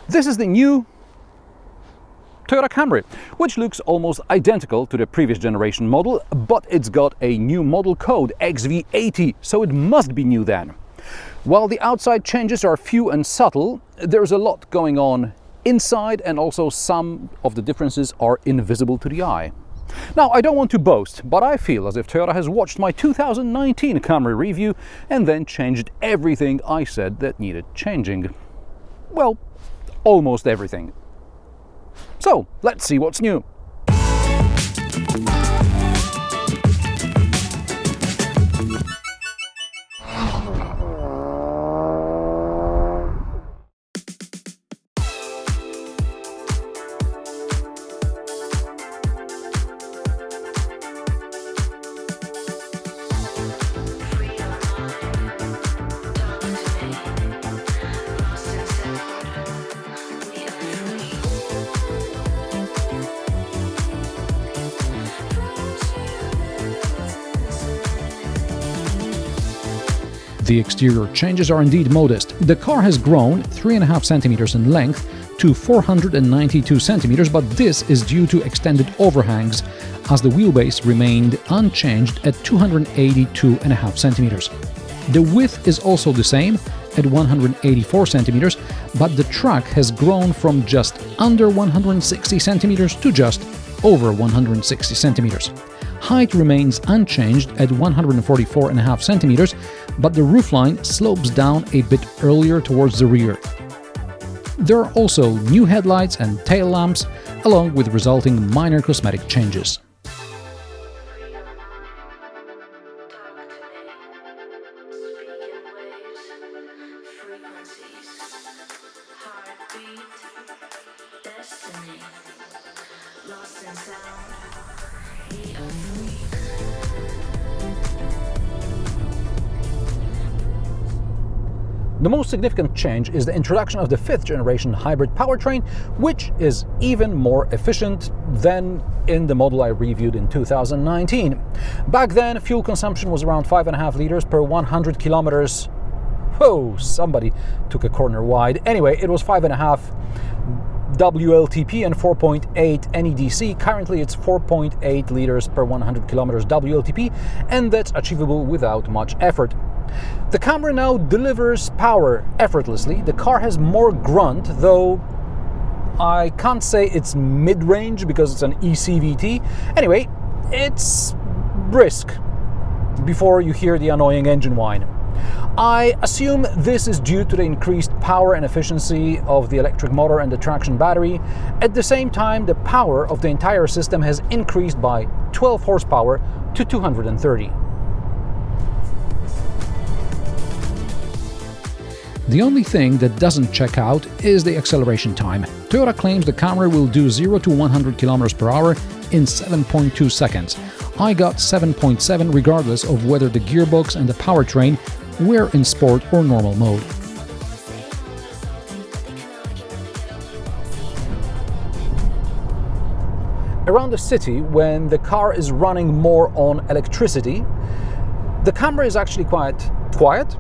This is the new Toyota Camry, which looks almost identical to the previous generation model, but it's got a new model code, XV80, so it must be new then. While the outside changes are few and subtle, there's a lot going on inside, and also some of the differences are invisible to the eye. Now, I don't want to boast, but I feel as if Toyota has watched my 2019 Camry review and then changed everything I said that needed changing. Well, almost everything. So, let's see what's new. The exterior changes are indeed modest. The car has grown 3.5 centimeters in length to 492 centimeters, but this is due to extended overhangs, as the wheelbase remained unchanged at 282.5 centimeters. The width is also the same at 184 centimeters, but the truck has grown from just under 160 centimeters to just over 160 centimeters. Height remains unchanged at 144.5 centimeters, but the roofline slopes down a bit earlier towards the rear. There are also new headlights and tail lamps, along with resulting minor cosmetic changes. The most significant change is the introduction of the 5th generation hybrid powertrain, which is even more efficient than in the model I reviewed in 2019. Back then, fuel consumption was around 5.5 liters per 100 kilometers. Whoa, somebody took a corner wide. Anyway, it was 5.5 WLTP and 4.8 NEDC. Currently it's 4.8 liters per 100 kilometers WLTP, and that's achievable without much effort. The Camry now delivers power effortlessly. The car has more grunt, though I can't say it's mid-range because it's an ECVT. Anyway, it's brisk before you hear the annoying engine whine. I assume this is due to the increased power and efficiency of the electric motor and the traction battery. At the same time, the power of the entire system has increased by 12 horsepower to 230. The only thing that doesn't check out is the acceleration time. Toyota claims the Camry will do 0 to 100 km per hour in 7.2 seconds. I got 7.7 regardless of whether the gearbox and the powertrain were in sport or normal mode. Around the city, when the car is running more on electricity, the Camry is actually quite quiet.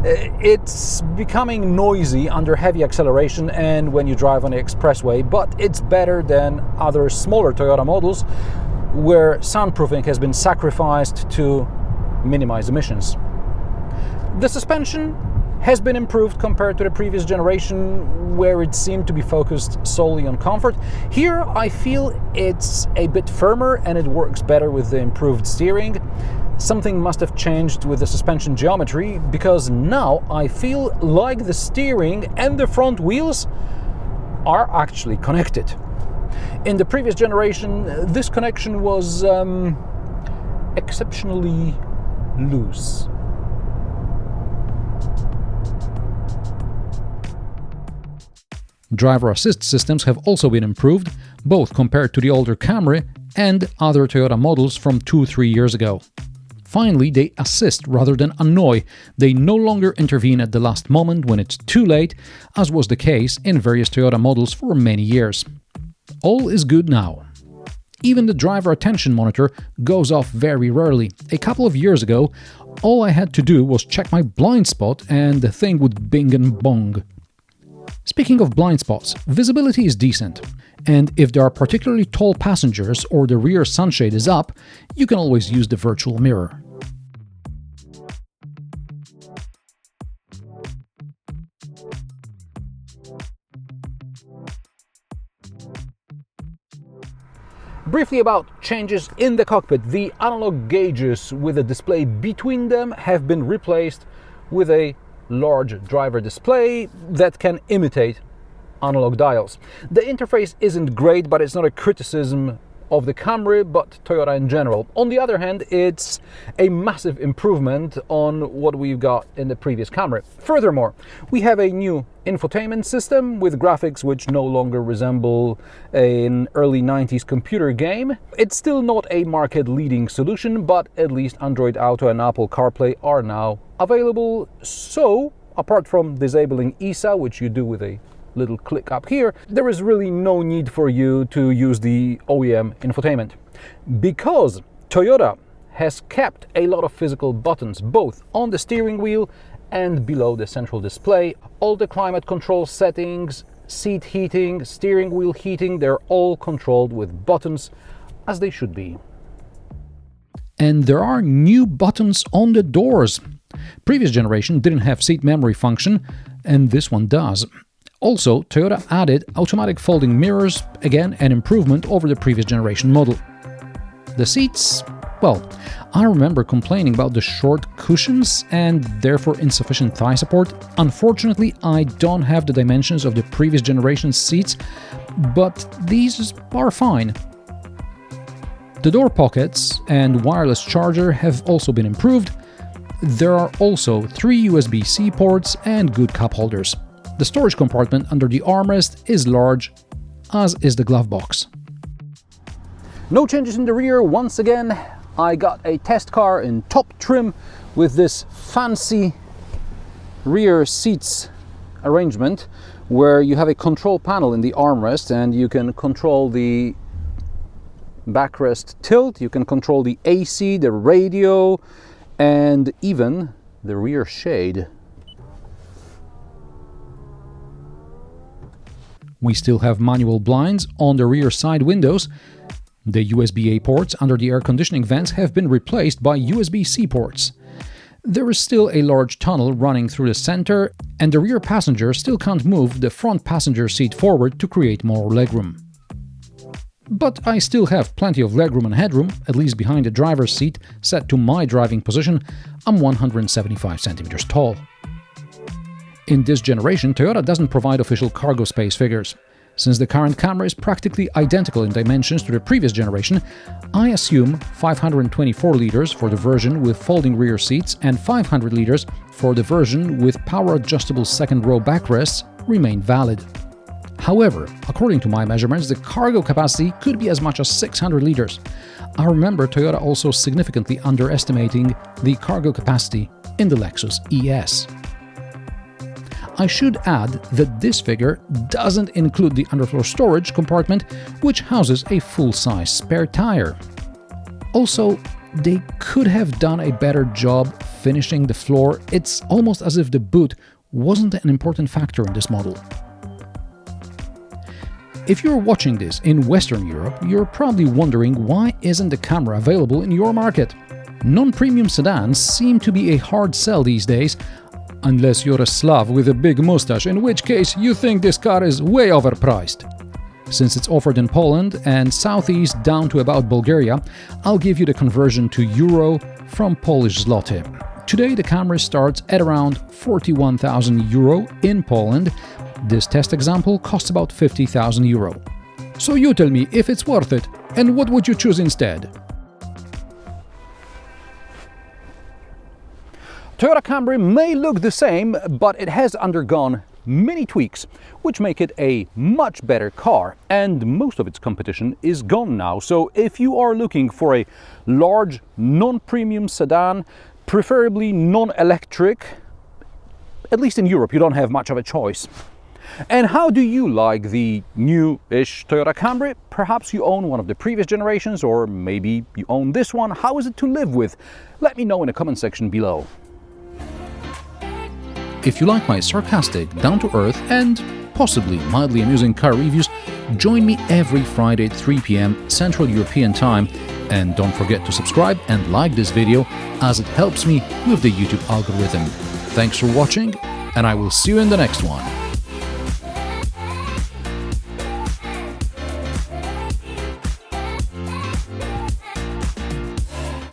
It's becoming noisy under heavy acceleration and when you drive on the expressway, but it's better than other smaller Toyota models where soundproofing has been sacrificed to minimize emissions. The suspension has been improved compared to the previous generation, where it seemed to be focused solely on comfort. Here I feel it's a bit firmer and it works better with the improved steering. Something must have changed with the suspension geometry, because now I feel like the steering and the front wheels are actually connected. In the previous generation, this connection was exceptionally loose. Driver assist systems have also been improved, both compared to the older Camry and other Toyota models from 2-3 years ago. Finally, they assist rather than annoy. They no longer intervene at the last moment when it's too late, as was the case in various Toyota models for many years. All is good now. Even the driver attention monitor goes off very rarely. A couple of years ago, all I had to do was check my blind spot and the thing would bing and bong. Speaking of blind spots, visibility is decent, and if there are particularly tall passengers or the rear sunshade is up, you can always use the virtual mirror. Briefly about changes in the cockpit. The analog gauges with a display between them have been replaced with a large driver display that can imitate analog dials. The interface isn't great, but it's not a criticism of the Camry, but Toyota in general. On the other hand, it's a massive improvement on what we've got in the previous Camry. Furthermore, we have a new infotainment system with graphics which no longer resemble an early 90s computer game. It's still not a market-leading solution, but at least Android Auto and Apple CarPlay are now available. So, apart from disabling ESA, which you do with a little click up here, there is really no need for you to use the OEM infotainment, because Toyota has kept a lot of physical buttons both on the steering wheel and below the central display. All the climate control settings, seat heating, steering wheel heating, they're all controlled with buttons, as they should be. And there are new buttons on the doors. Previous generation didn't have seat memory function, and this one does. Also, Toyota added automatic folding mirrors, again an improvement over the previous generation model. The seats, well, I remember complaining about the short cushions and therefore insufficient thigh support. Unfortunately, I don't have the dimensions of the previous generation seats, but these are fine. The door pockets and wireless charger have also been improved. There are also 3 USB-C ports and good cup holders. The storage compartment under the armrest is large, as is the glove box. No changes in the rear. Once again, I got a test car in top trim with this fancy rear seats arrangement where you have a control panel in the armrest and you can control the backrest tilt, you can control the AC, the radio, and even the rear shade. We still have manual blinds on the rear side windows. The USB-A ports under the air conditioning vents have been replaced by USB-C ports. There is still a large tunnel running through the center, and the rear passenger still can't move the front passenger seat forward to create more legroom. But I still have plenty of legroom and headroom, at least behind the driver's seat, set to my driving position. I'm 175 centimeters tall. In this generation, Toyota doesn't provide official cargo space figures. Since the current Camry is practically identical in dimensions to the previous generation, I assume 524 liters for the version with folding rear seats and 500 liters for the version with power-adjustable second-row backrests remain valid. However, according to my measurements, the cargo capacity could be as much as 600 liters. I remember Toyota also significantly underestimating the cargo capacity in the Lexus ES. I should add that this figure doesn't include the underfloor storage compartment, which houses a full-size spare tire. Also, they could have done a better job finishing the floor. It's almost as if the boot wasn't an important factor in this model. If you're watching this in Western Europe, you're probably wondering why isn't the Camry available in your market? Non-premium sedans seem to be a hard sell these days, unless you're a Slav with a big mustache, in which case you think this car is way overpriced. Since it's offered in Poland and southeast down to about Bulgaria, I'll give you the conversion to euro from Polish zloty. Today the Camry starts at around 41,000 euro in Poland. This test example costs about 50,000 euro. So you tell me if it's worth it, and what would you choose instead? Toyota Camry may look the same, but it has undergone many tweaks, which make it a much better car, and most of its competition is gone now. So if you are looking for a large, non-premium sedan, preferably non-electric, at least in Europe, you don't have much of a choice. And how do you like the new-ish Toyota Camry? Perhaps you own one of the previous generations, or maybe you own this one. How is it to live with? Let me know in the comment section below. If you like my sarcastic, down-to-earth and possibly mildly amusing car reviews, join me every Friday at 3 p.m. Central European Time. And don't forget to subscribe and like this video, as it helps me with the YouTube algorithm. Thanks for watching, and I will see you in the next one.